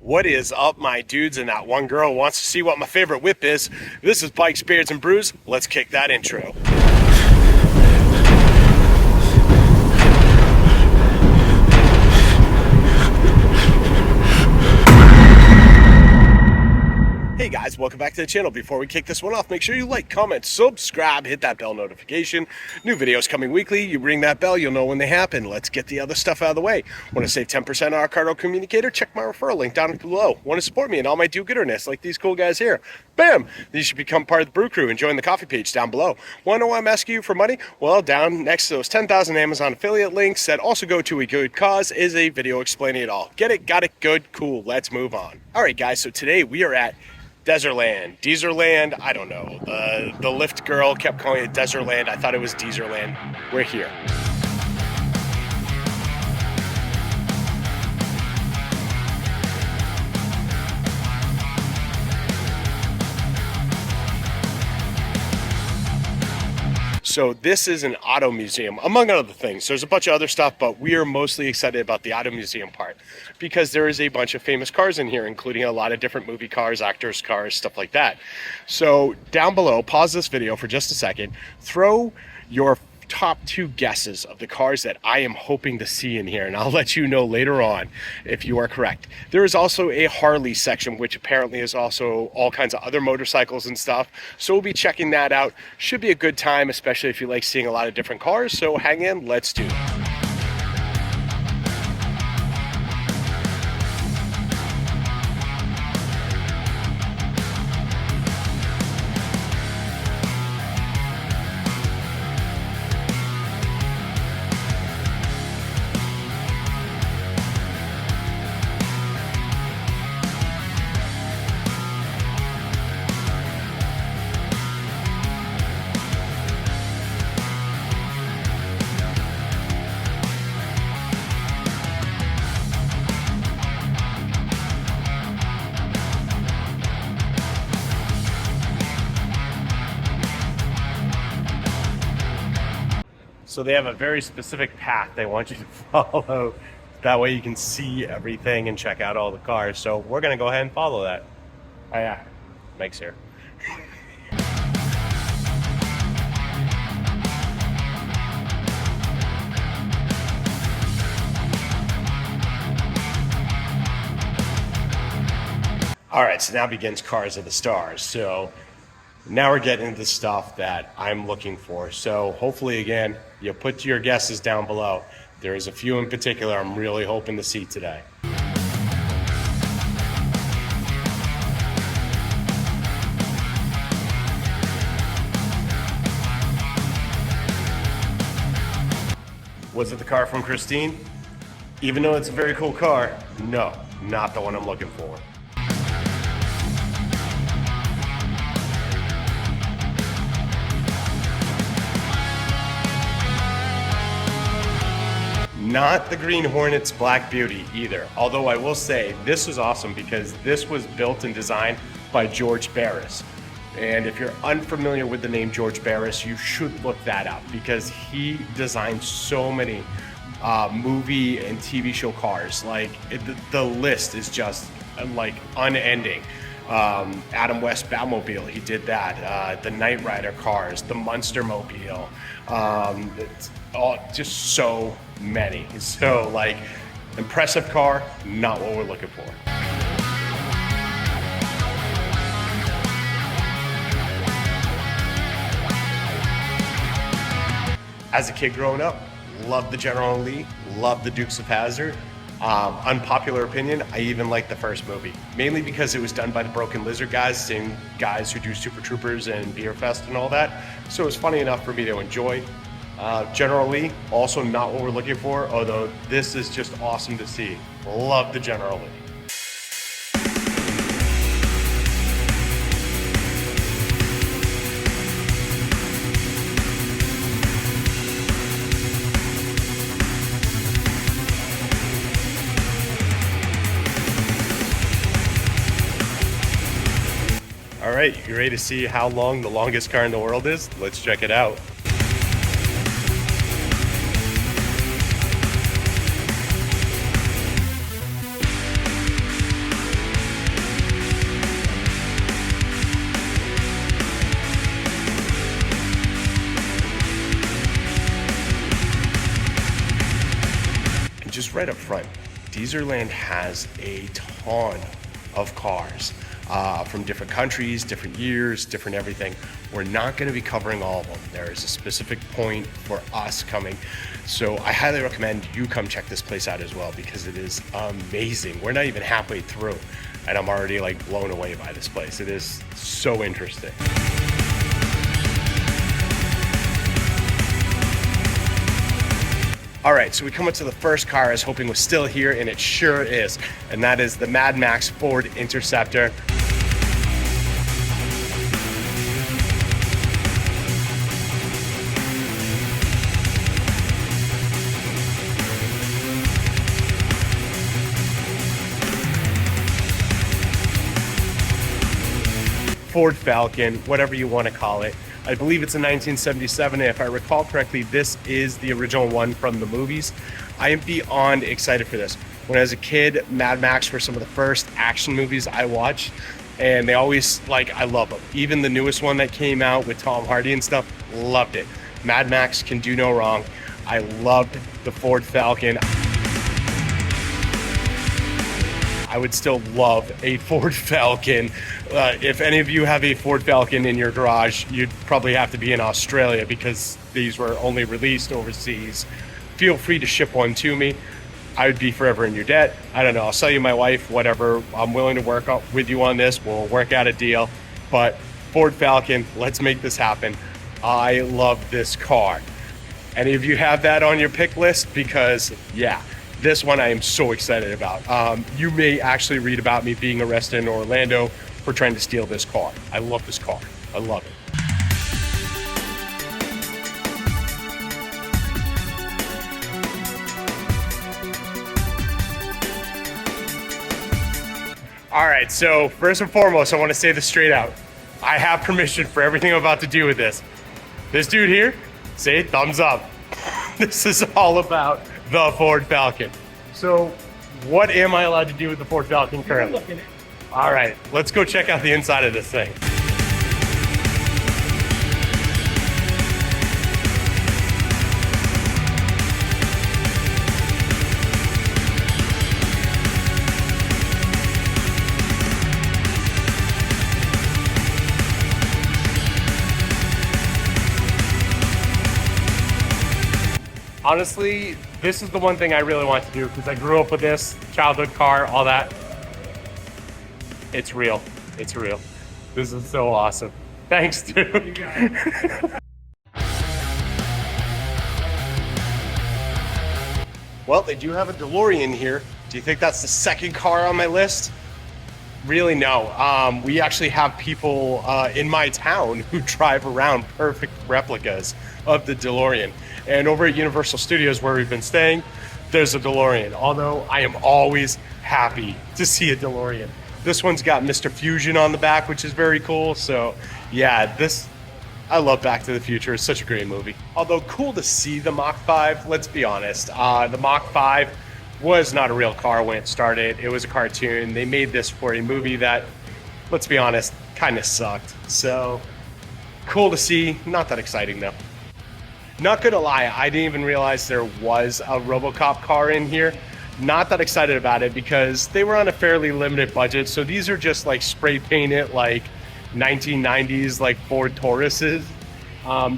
What is up, my dudes, and that one girl who wants to see what my favorite whip is? This is Bikes, Beards, and Brews. Let's kick that intro. Hey guys, welcome back to the channel. Before we kick this one off, make sure you like, comment, subscribe, hit that bell notification. New videos coming weekly. You ring that bell, you'll know when they happen. Let's get the other stuff out of the way. Want to save 10% on our Cardo Communicator? Check my referral link down below. Want to support me and all my do-gooderness like these cool guys here? Bam! You should become part of the Brew Crew and join the coffee page down below. Want to know why I'm asking you for money? Well, down next to those 10,000 Amazon affiliate links that also go to a good cause is a video explaining it all. Get it? Got it? Good? Cool. Let's move on. Alright guys, so today we are at Dezerland, I don't know. The Lyft girl kept calling it Dezerland. I thought it was Dezerland. We're here. So this is an auto museum, among other things. There's a bunch of other stuff, but we are mostly excited about the auto museum part because there is a bunch of famous cars in here, including a lot of different movie cars, actors' cars, stuff like that. So down below, pause this video for just a second, throw your top 2 guesses of the cars that I am hoping to see in here, and I'll let you know later on if you are correct. There is also a Harley section, which apparently is also all kinds of other motorcycles and stuff, so we'll be checking that out. Should be a good time, especially if you like seeing a lot of different cars, so hang in, let's do it. So they have a very specific path they want you to follow. That way you can see everything and check out all the cars. So we're gonna go ahead and follow that. Oh yeah, Mike's here. All right, so now begins Cars of the Stars. So now we're getting into stuff that I'm looking for. So hopefully, again, you put your guesses down below. There is a few in particular I'm really hoping to see today. Was it the car from Christine? Even though it's a very cool car, no, not the one I'm looking for. Not the Green Hornet's Black Beauty either, although I will say this is awesome because this was built and designed by George Barris. And if you're unfamiliar with the name George Barris, you should look that up because he designed so many movie and TV show cars. Like the list is just like unending. Adam West Batmobile, he did that. The Knight Rider cars, the Munster Mobile, it's all just so many. So like impressive car, not what we're looking for. As a kid growing up, loved the General Lee, loved the Dukes of Hazzard. Unpopular opinion, I even liked the first movie, mainly because it was done by the Broken Lizard guys, same guys who do Super Troopers and Beer Fest and all that. So it was funny enough for me to enjoy. General Lee, also not what we're looking for, although this is just awesome to see. Love the General Lee. All right, you ready to see how long the longest car in the world is? Let's check it out. just right up front, Dezerland has a ton of cars from different countries, different years, different everything. We're not going to be covering all of them. There is a specific point for us coming. So I highly recommend you come check this place out as well, because it is amazing. We're not even halfway through and I'm already like blown away by this place. It is so interesting. All right, so we come up to the first car I was hoping was still here, and it sure is. And that is the Mad Max Ford Interceptor. Ford Falcon, whatever you want to call it. I believe it's a 1977, and if I recall correctly, this is the original one from the movies. I am beyond excited for this. When I was a kid, Mad Max were some of the first action movies I watched, and they always, like, I love them. Even the newest one that came out with Tom Hardy and stuff, loved it. Mad Max can do no wrong. I loved the Ford Falcon. I would still love a Ford Falcon. If any of you have a Ford Falcon in your garage, you'd probably have to be in Australia, because these were only released overseas. Feel free to ship one to me. I would be forever in your debt. I don't know, I'll sell you my wife, whatever. I'm willing to work out with you on this. We'll work out a deal. But Ford Falcon, let's make this happen. I love this car. Any of you have that on your pick list? Because yeah, this one I am so excited about. You may actually read about me being arrested in Orlando for trying to steal this car. I love this car. I love it. All right, so first and foremost, I want to say this straight out. I have permission for everything I'm about to do with this. This dude here, say thumbs up. This is all about the Ford Falcon. So what am I allowed to do with the Ford Falcon currently? All right, let's go check out the inside of this thing. Honestly, this is the one thing I really want to do, because I grew up with this, childhood car, all that. It's real. It's real. This is so awesome. Thanks, dude. You got it. Well, they do have a DeLorean here. Do you think that's the second car on my list? Really, no. We actually have people in my town who drive around perfect replicas of the DeLorean. And over at Universal Studios, where we've been staying, there's a DeLorean. Although I am always happy to see a DeLorean. This one's got Mr. Fusion on the back, which is very cool. So yeah, I love Back to the Future. It's such a great movie. Although cool to see the Mach 5, let's be honest. The Mach 5 was not a real car when it started. It was a cartoon. They made this for a movie that, let's be honest, kind of sucked. So cool to see, not that exciting though. Not gonna lie, I didn't even realize there was a RoboCop car in here. Not that excited about it, because they were on a fairly limited budget. So these are just like spray painted like 1990s like Ford Tauruses.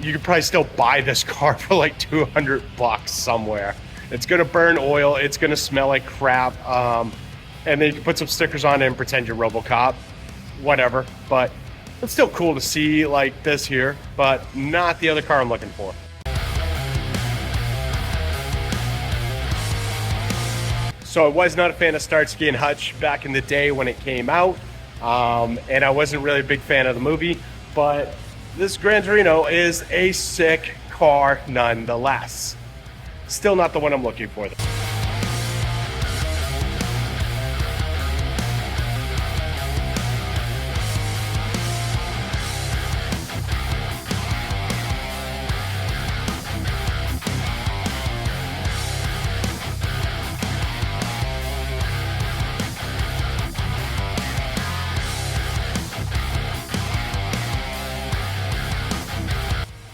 You could probably still buy this car for like $200 somewhere. It's gonna burn oil, it's gonna smell like crap, and then you can put some stickers on it and pretend you're RoboCop, whatever. But it's still cool to see like this here, but not the other car I'm looking for. So I was not a fan of Starsky and Hutch back in the day when it came out, and I wasn't really a big fan of the movie, but this Gran Torino is a sick car nonetheless. Still not the one I'm looking for though.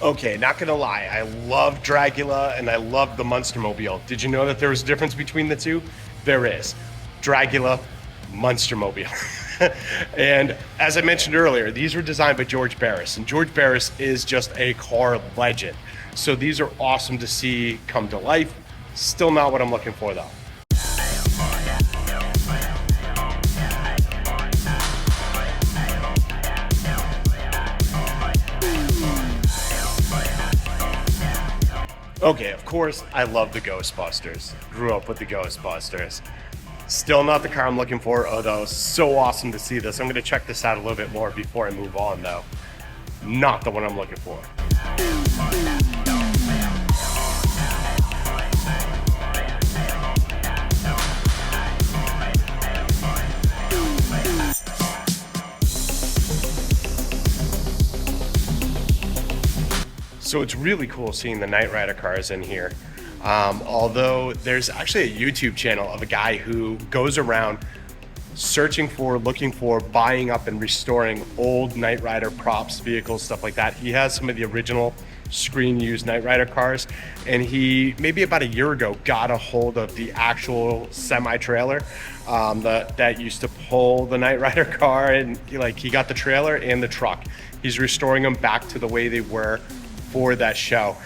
Okay, not gonna lie, I love Dragula and I love the Munstermobile. Did you know that there was a difference between the two? There is. Dragula, Munstermobile. And as I mentioned earlier, these were designed by George Barris, and George Barris is just a car legend. So these are awesome to see come to life. Still not what I'm looking for though. Okay, of course, I love the Ghostbusters. Grew up with the Ghostbusters. Still not the car I'm looking for, although so awesome to see this. I'm gonna check this out a little bit more before I move on though. Not the one I'm looking for. So it's really cool seeing the Knight Rider cars in here. Although there's actually a YouTube channel of a guy who goes around searching for, looking for, buying up and restoring old Knight Rider props, vehicles, stuff like that. He has some of the original screen used Knight Rider cars, and he maybe about a year ago got a hold of the actual semi-trailer that used to pull the Knight Rider car, and he got the trailer and the truck. He's restoring them back to the way they were for that show.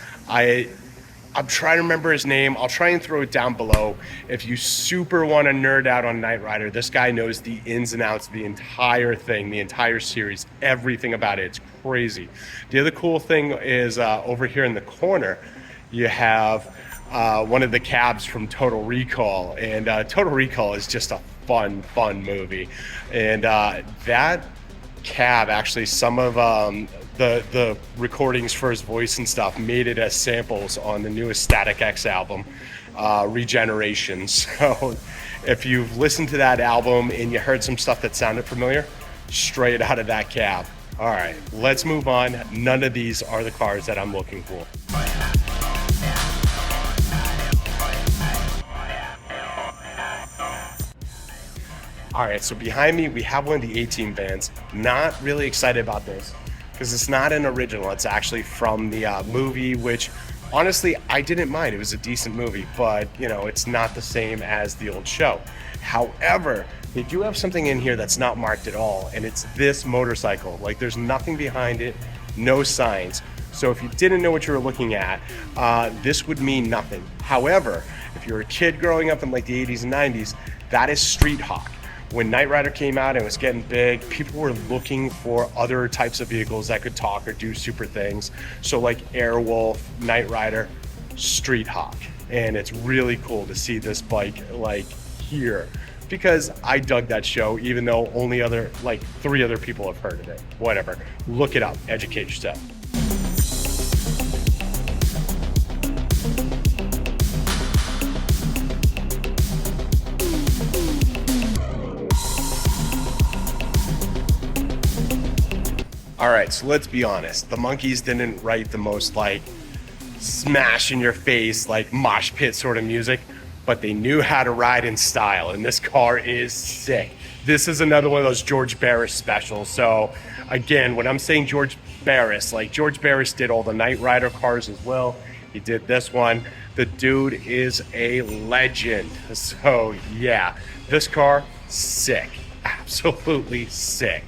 I'm trying to remember his name. I'll try and throw it down below. If you super want to nerd out on Knight Rider, this guy knows the ins and outs of the entire thing, the entire series, everything about it. It's crazy. The other cool thing is over here in the corner, you have one of the cabs from Total Recall. And Total Recall is just a fun movie. And that cab, actually, some of the recordings for his voice and stuff made it as samples on the newest Static X album, Regeneration. So if you've listened to that album and you heard some stuff that sounded familiar, straight out of that cab. All right, let's move on. None of these are the cars that I'm looking for. All right, so behind me, we have one of the A-Team vans. Not really excited about this because it's not an original. It's actually from the movie, which honestly, I didn't mind. It was a decent movie, but it's not the same as the old show. However, they do have something in here that's not marked at all, and it's this motorcycle. There's nothing behind it, no signs. So if you didn't know what you were looking at, this would mean nothing. However, if you're a kid growing up in the 80s and 90s, that is Street Hawk. When Knight Rider came out and it was getting big, people were looking for other types of vehicles that could talk or do super things. So Airwolf, Knight Rider, Street Hawk. And it's really cool to see this bike here, because I dug that show, even though only 3 other people have heard of it. Whatever, look it up, educate yourself. All right, so let's be honest. The Monkees didn't write the most smash in your face, mosh pit sort of music, but they knew how to ride in style, and this car is sick. This is another one of those George Barris specials. So again, when I'm saying George Barris, George Barris did all the Knight Rider cars as well. He did this one. The dude is a legend. So yeah, this car, sick, absolutely sick.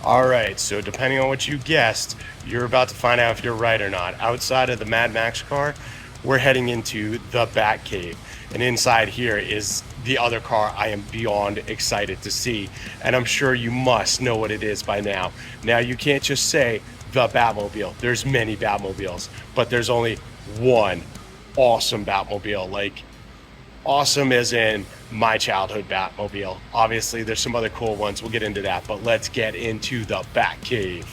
All right, so depending on what you guessed, you're about to find out if you're right or not. Outside of the Mad Max car, we're heading into the Batcave. And inside here is the other car I am beyond excited to see. And I'm sure you must know what it is by now. Now, you can't just say the Batmobile. There's many Batmobiles, but there's only one awesome Batmobile. Awesome as in my childhood Batmobile. Obviously, there's some other cool ones. We'll get into that, but let's get into the Batcave.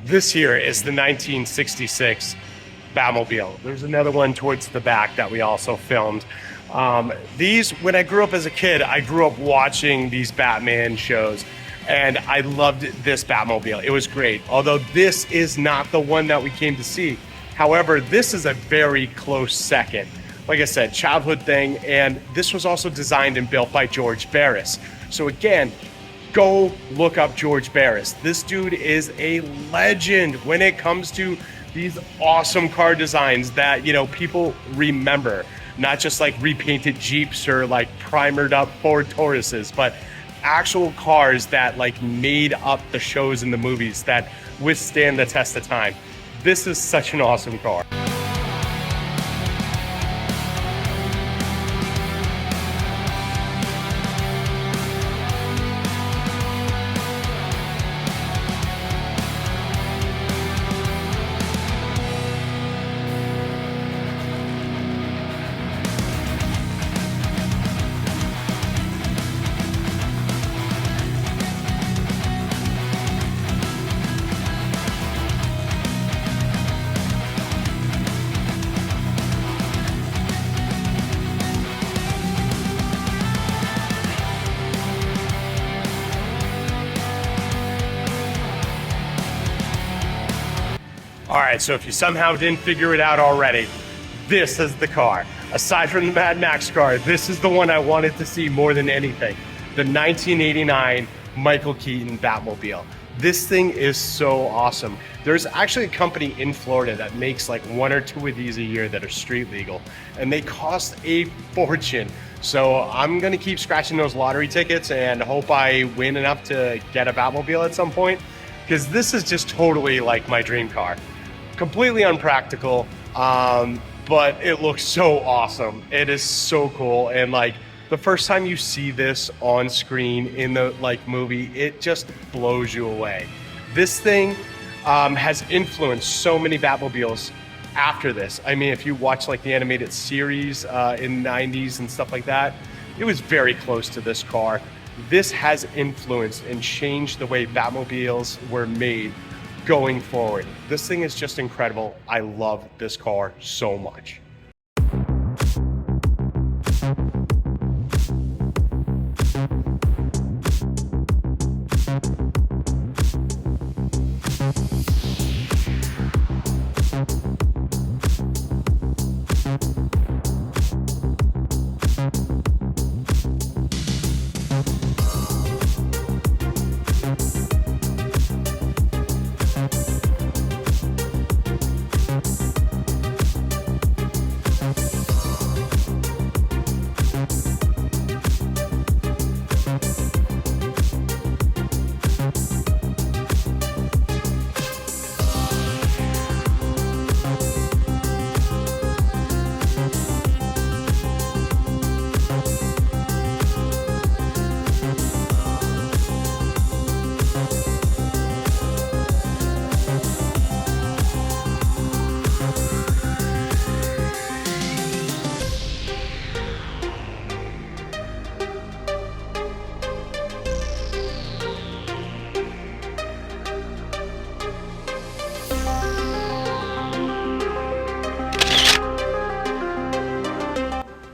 This here is the 1966 Batmobile. There's another one towards the back that we also filmed. These, when I grew up as a kid, I grew up watching these Batman shows, and I loved this Batmobile. It was great. Although this is not the one that we came to see. However, this is a very close second. Like I said, childhood thing, and this was also designed and built by George Barris. So again, go look up George Barris. This dude is a legend when it comes to these awesome car designs that, you know, people remember. Not just like repainted Jeeps or like primered up Ford Tauruses, but actual cars that like made up the shows and the movies that withstand the test of time. This is such an awesome car. All right, so if you somehow didn't figure it out already, this is the car. Aside from the Mad Max car, this is the one I wanted to see more than anything. The 1989 Michael Keaton Batmobile. This thing is so awesome. There's actually a company in Florida that makes like 1 or 2 of these a year that are street legal, and they cost a fortune. So I'm gonna keep scratching those lottery tickets and hope I win enough to get a Batmobile at some point, because this is just totally like my dream car. Completely unpractical, but it looks so awesome. It is so cool, and like the first time you see this on screen in the like movie, it just blows you away. This thing has influenced so many Batmobiles after this. I mean, if you watch like the animated series in the 90s and stuff like that, it was very close to this car. This has influenced and changed the way Batmobiles were made going forward. This thing is just incredible. I love this car so much.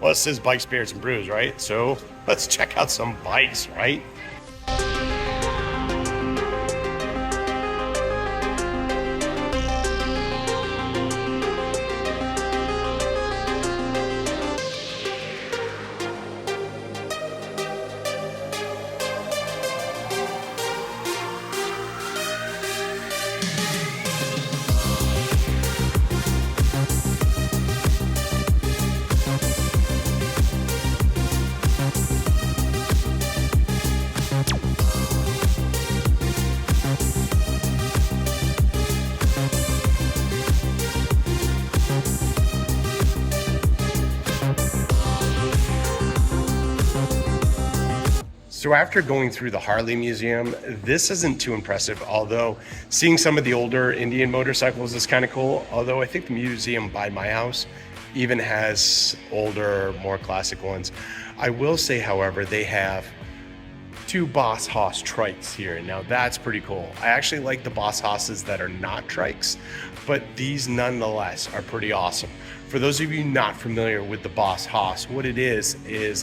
Well, this is Bikes, Beards, and Brews, right? So let's check out some bikes, right? So after going through the Harley Museum, this isn't too impressive, although seeing some of the older Indian motorcycles is kind of cool. Although I think the museum by my house even has older, more classic ones. I will say, however, they have two Boss Haas trikes here. Now that's pretty cool. I actually like the Boss Haas's that are not trikes, but these nonetheless are pretty awesome. For those of you not familiar with the Boss Haas, what it is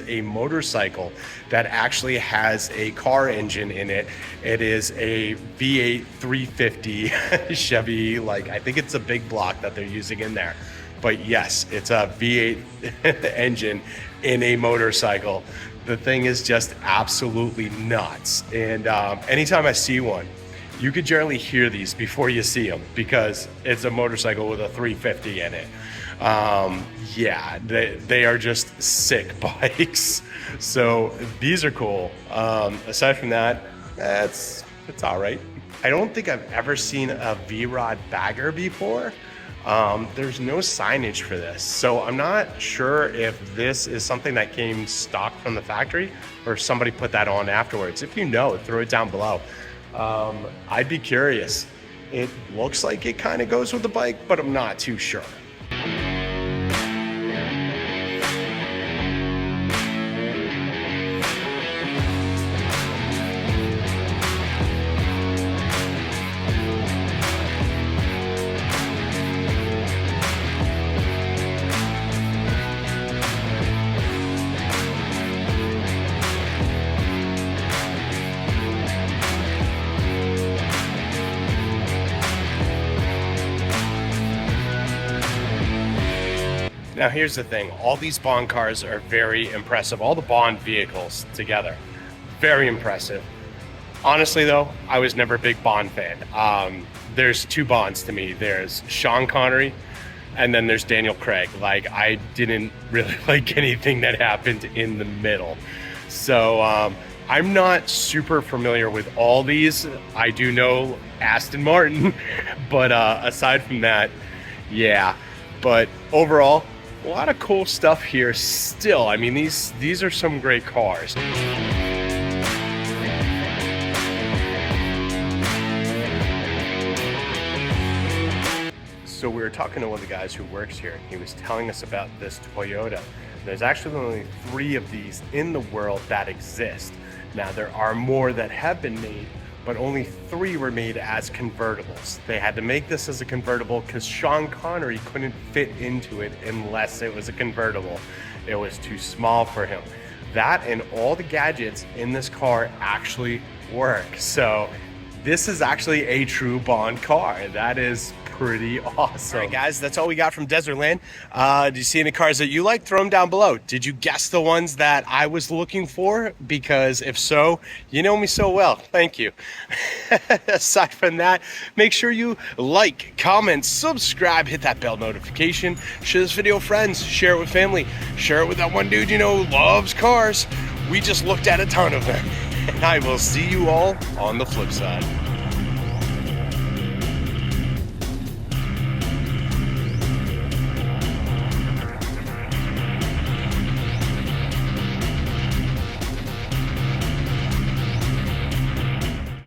a motorcycle that actually has a car engine in it. It is a V8 350 Chevy, like I think it's a big block that they're using in there. But yes, it's a V8 engine in a motorcycle. The thing is just absolutely nuts. And anytime I see one, you could generally hear these before you see them because it's a motorcycle with a 350 in it. Yeah, they are just sick bikes. So these are cool. Aside from that, it's all right. I don't think I've ever seen a V-Rod bagger before. There's no signage for this, so I'm not sure if this is something that came stock from the factory or somebody put that on afterwards. If you know, throw it down below. I'd be curious. It looks like it kind of goes with the bike, but I'm not too sure. Now here's the thing, all these Bond cars are very impressive. All the Bond vehicles together, very impressive. Honestly though, I was never a big Bond fan. There's two Bonds to me. There's Sean Connery and then there's Daniel Craig. Like, I didn't really like anything that happened in the middle. So I'm not super familiar with all these. I do know Aston Martin, but aside from that, yeah. But overall, a lot of cool stuff here still. I mean, these are some great cars. So we were talking to one of the guys who works here, and he was telling us about this Toyota. There's actually only 3 of these in the world that exist. Now, there are more that have been made, but only 3 were made as convertibles. They had to make this as a convertible because Sean Connery couldn't fit into it unless it was a convertible. It was too small for him. That and all the gadgets in this car actually work. So this is actually a true Bond car. That is pretty awesome. All right, guys, that's all we got from Dezerland. Did you see any cars that you like? Throw them down below. Did you guess the ones that I was looking for? Because if so, you know me so well. Thank you. Aside from that, make sure you like, comment, subscribe, hit that bell notification, share this video with friends, share it with family, share it with that one dude you know who loves cars. We just looked at a ton of them. And I will see you all on the flip side.